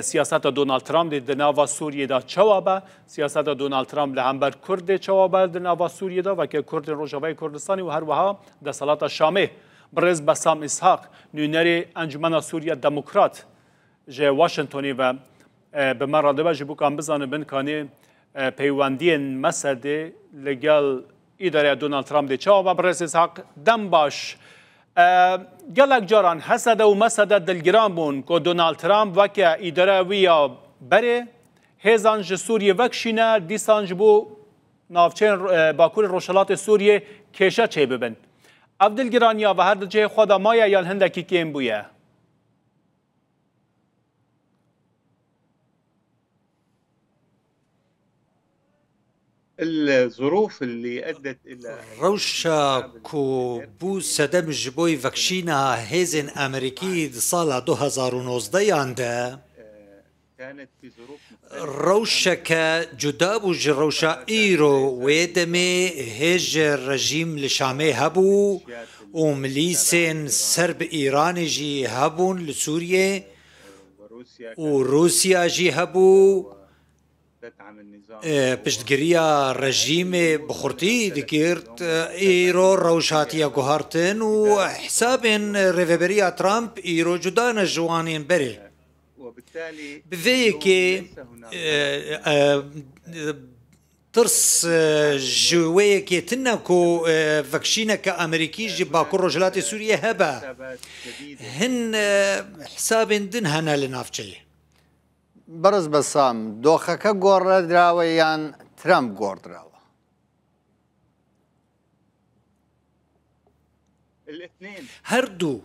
سیاست دونالد ترامپ د ناوا سوریه دا چوابه سیاست دونالد ترامپ له همبر کرد چوابه د ناوا سوریه دا و که کرد روجاوی کردستانی و هر وها د صلات شامه برز بسام اسحاق نونری انجمن سوریه دموکرات جه واشنگتنی و به مراده و جبو کام بزانه بن کانی پیوندی مسده لگل اداره دونالد ترامپ د چوابه برز اسحاق دم باش گلک جاران حسد و مسد دلگران بون که دونالد ترامپ وکه اداره ویا بره هزانج سوریه وکشینه دیسانج بو نافچین باکور روشلات سوریه کشه چه ببن اف دلگران یا و هر جه خدا مایا یا هندکی کیم بویه الظروف اللي أدت إلى روشا كو بو سدم جبوي فاكشينا هيزن أمريكي صالة 2019 عنده كانت في ظروف روشا كجدابو جروشا إيرو ويدمي هج الرجيم لشامي هبو ومليسن سرب إيراني جي هبون لسوريا وروسيا جي هبو پشتگیری رژیم بخورتی دکرد ایرو روشاتیا گوهرتن و حساب ریوبریا ترامپ ایرو جدا نجوانین بره بوی که ترس جوی که تنکو فکشینه که امریکی جی باکر رجلات سوریه هبه هن حساب دن هنه لنافچه برز بسام دۆخەکە گۆڕەدراوە یان ترامپ گۆڕدراوە هەردوو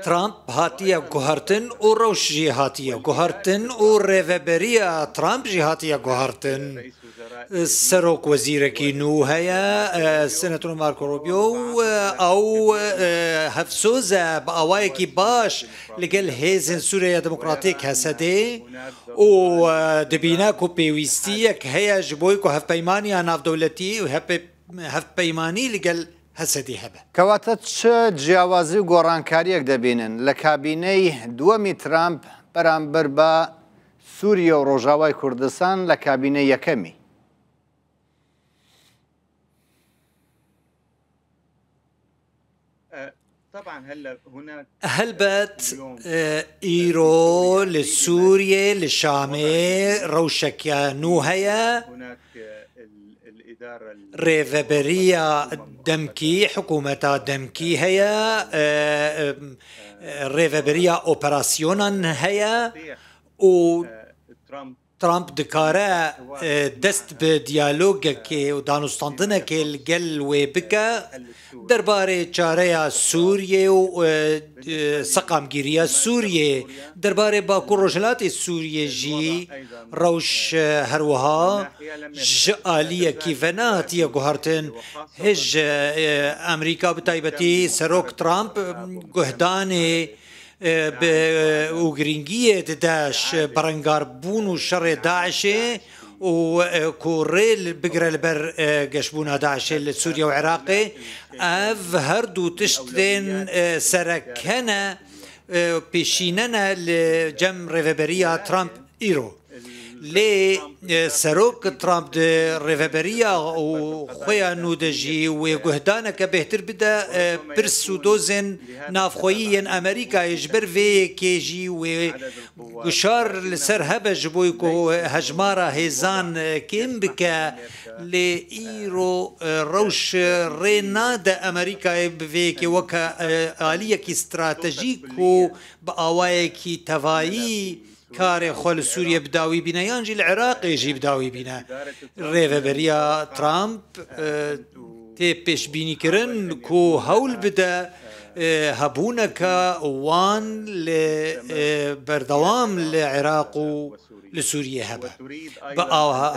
ترامپ هاتیە گوهرتن و ڕەوش جی هاتیە گوهرتن و ڕێڤەبەریە ترامپ جی هاتیە گوهرتن سەرۆک وەزیرەکی نو هەیە سنەتۆر مارکۆ ڕۆبیۆ ئەو هەفسۆزە بە ئاوایەکی باش لەگەڵ هێزن سووریا دموکراتیک هەسەدێ و دەبینە و پێویستیەک هەیە ji بۆی و هەفپەیمانیە ناودەوڵەتی و هەفپەیمانی لەگەڵ هەسەدی هەبە کەواتە چ جیاوازی و گۆڕانکاریەک دەبینن لە کابینەی دووەمی ترامپ بەرامبەر بە سووریا و ڕۆژاوای کوردستان لە کابینەی یەکەمی هەلبەت ئیرۆ لە سووریێ لە شامێ ڕەوشەکە نو هەیە ڕێڤەبەریە دەمکی حکوومەتە دەمکی هەیە ڕێڤەبەریە ئۆپەراسیۆنان هەیە و ترامپ دکارە دەست بە دیالۆگەکێ و دانوستاندنەکێ لەگەڵ وێ بکە دەربارەی چارەیە سووریێ و سەقامگیریە سووریێ دەربارەی باکوور ڕۆژهەڵاتی سووریێ ژی ڕەوش هەروەها ژ ئالیەکی ڤەناتیە گوهرتن هێژ ئەمریکا بتایبەتی سەرۆک ترامپ گوهدانێ و گرنگیە دەداش بەڕەنگاربوون و شەڕێ داعشێ و کوڕێ بگرە لەبەر گەشتبوونە داعشێ لە سووریا و عێراقێ ئەڤ هەردوو تشتێن سەرەکەنە پێشینەنە لە جەم ڕێڤەبەریە ترامپ ئیرۆ لێ سەرۆک ترامپ ڕێڤەبەریە و خۆیان و دەژی وێ گوهدانەکە بهتر بدە پرس و دۆزن نافخۆییەن ئەمریکایش بەر vêyekêjî wê guşar li ser hebe ji bo ku hejmara hêzan kêm bike lê îro rewş rê nade Amerîkayê bi vêyekê weke aliyekî stratejîk û bi awayekî tevayî karê xwe li Sûriye bidawî bîne yan jî li Iraqê jî bidawî bîne rêveberiya Trump tê pêşbînîkirin ku hewl bide hebûneka wan li berdewam li Iraq û li Sûriye hebe bi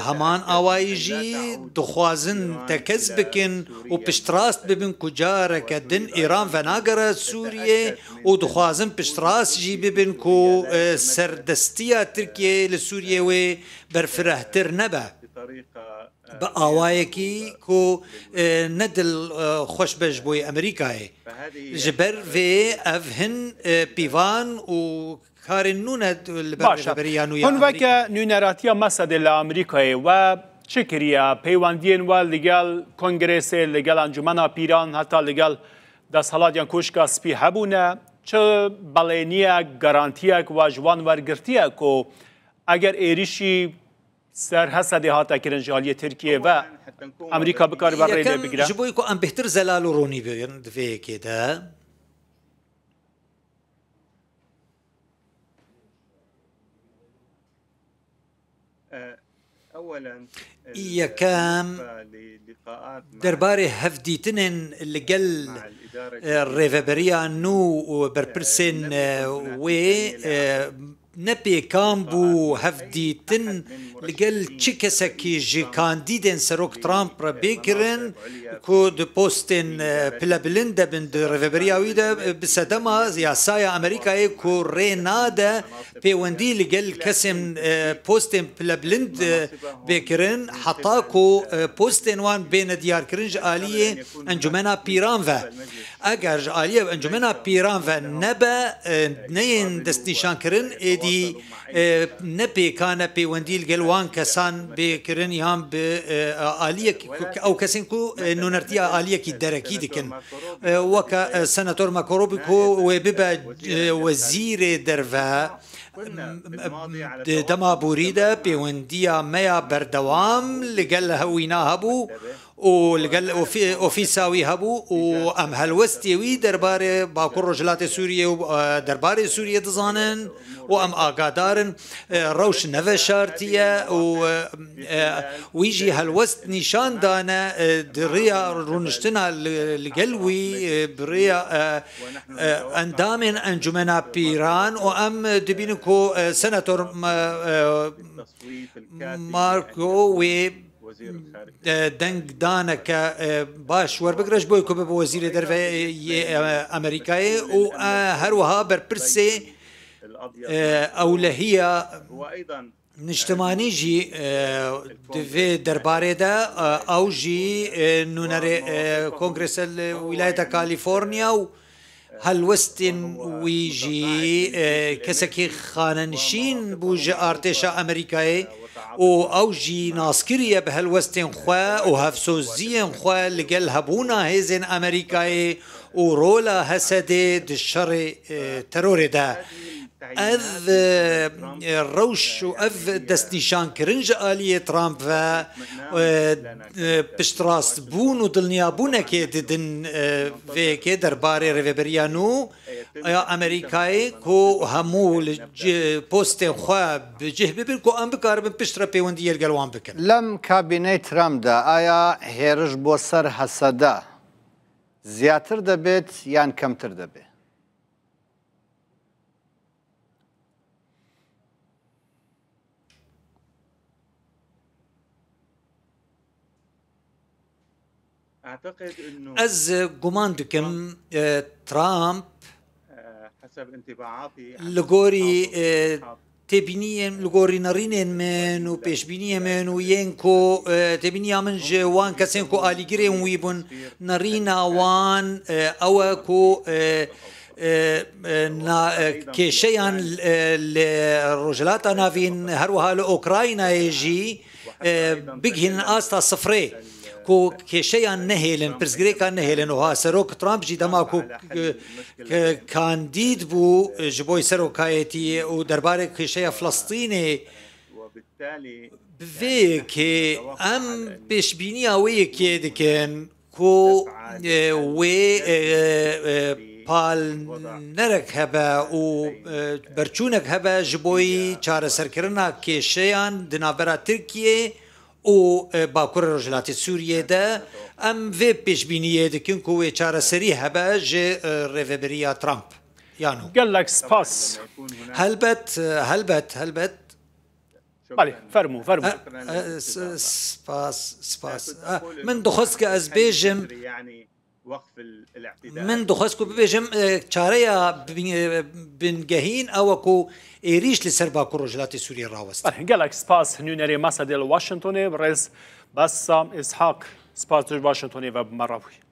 heman awayî jî dixwazin tekez bikin û piştrast bibin ku careke din Îran venagere Sûriye û dixwazin piştrast jî bibin ku serdestiya Tirkiye li Sûriye wê berfirehtir nebe بطريقة بآوایەکی کۆ نەدل خۆش بەش بۆی ئەمریکایە ژبەر vê ev hin pîvan û karên nû ne li ber rêveberiya nû ya هەنوەکە نوێنەراتیە مەسەدە لە ئەمریکایە و چ کریە پەیوەندیên we لەگەڵ کۆنگرێسê لەگەڵ ئەنجومەنا پیران هەتا لەگەڵ دەسەڵاتیان کۆشکا سپی هەبوونە چ بەڵێنیەک گەرانتیەک و ji wan وەرگرتیە کۆ ئەگەر ێریشی سەر هەسەدێ هاتەکردن ji aliyê Tirkiye ve ئەمریکا بکار بە ڕێ لێ بگرە ji bo ku em bêhtir zelal û ronî bigin di vê yekê de یەکەم derbarê hevdîtinên li gel rêveberiya nû û berpirsên wê nepêkan bû hevdîtin li gel çi kesekî ji kandîdên Serok Trump re bêkirin ku di postên pilebilind debin di rêveberiya wî de bi sedema yasaya Amerîkayê ku rê nade pêwendî li gel kesên postên pilebilind bêkirin heta ku postên wan bêne diyarkirin ji aliyê Encumena Pîran ve eger ji aliyê Encumena Pîran ve nebe neyên destnîşankirin êdî nepêkane pêwendî li gel wan kesan bêkirin yan bi aliyek ew kesên ku nûnertiya aliyekî derekî dikin weke senator Makorobî ku wê bibe wezîrê derve dema borî de pêwendiya meya berdewam li gel hewîna hebû û li gel ofîsa wî hebû û em helwestê wî derbarê Bakur Rojhilatê Sûriyê û derbarê Sûriyê dizanin û em agadarin rewş neveşartiye û wî jî helwest nîşan dane di rêya rûniştina li gel wî bi rêya endamên Encumena Pîran û em dibînin ku senator Marco wê deng daneke baş werbigire ji bo ku bibe wezîrê derveyê Amerîkayê û her wiha berpirsê ewlehiya niştimanî jî di vê derbarê de ew jî nûnerê Kongresa Wîlayeta Kalîforniya û helwestên wî jî kesekî xanenişîn bû ji artêşa Amerîkayê û ew jî naskiriye bi helwestên xwe û hevsoziyên xwe li gel hebûna hêzên Amerîkayê û rola Hesedê di şerê terorê de ev rewş û ev destnîşankirin ji aliyê Trump ve piştrastbûn û dilniyabûnekê didin vêyekê derbarê rêveberiya nû ya Amerîkayê ku hemû li postên xwe bi cih bibin ku em bikaribin piştre pêwendiyê li gel wan bikin. لەم کابینەی ترامپ دا ئایا هێرش بۆ سەر هەسەدا زیاتر دەبێت یان کەمتر دەبێت؟ Ez guman dikim Trump li gorî têbîniyên li gorî nerînên min û pêşbîniyê min û yên ku têbîniya min ji wan kesên ku alîgirên wî bûn nerîna wan ew e ku kêşeyan li Rojhilata Navîn her wiha li Ukraynayê jî bigihînin asta sifrê ku kêşeyan nehêlin pirsgirêkan nehêlin û ha Serok Trump jî dema ku kandîd bû ji bo serokayetî û derbarê kêşeya Filistînê bi vê yekê em pêşbîniya wê yekê dikin ku wê palnerek hebe û berçûnek hebe ji boî çareserkirina kêşeyan di navbera Tirkiyê û Bakurê Rojhilatê Sûriyê de em vê pêşbîniyê dikin ku wê çareserî hebe ji rêveberiya Trump. Yano. gelek spas. Helbet. Balê, fermû. Spas. Min dixwest ke ez bêjim وقف الاعتداء من دخسكو ببيجم چارەیە بنگەهین ئەوەکو ئێریش لەسەر باکوور ڕۆژهەڵاتی سووریا ڕاوەستە. gelek spas nûnerê masa dê li Washingtonê rêz Bassam İshak spas Washingtonê ve bi me re bûye.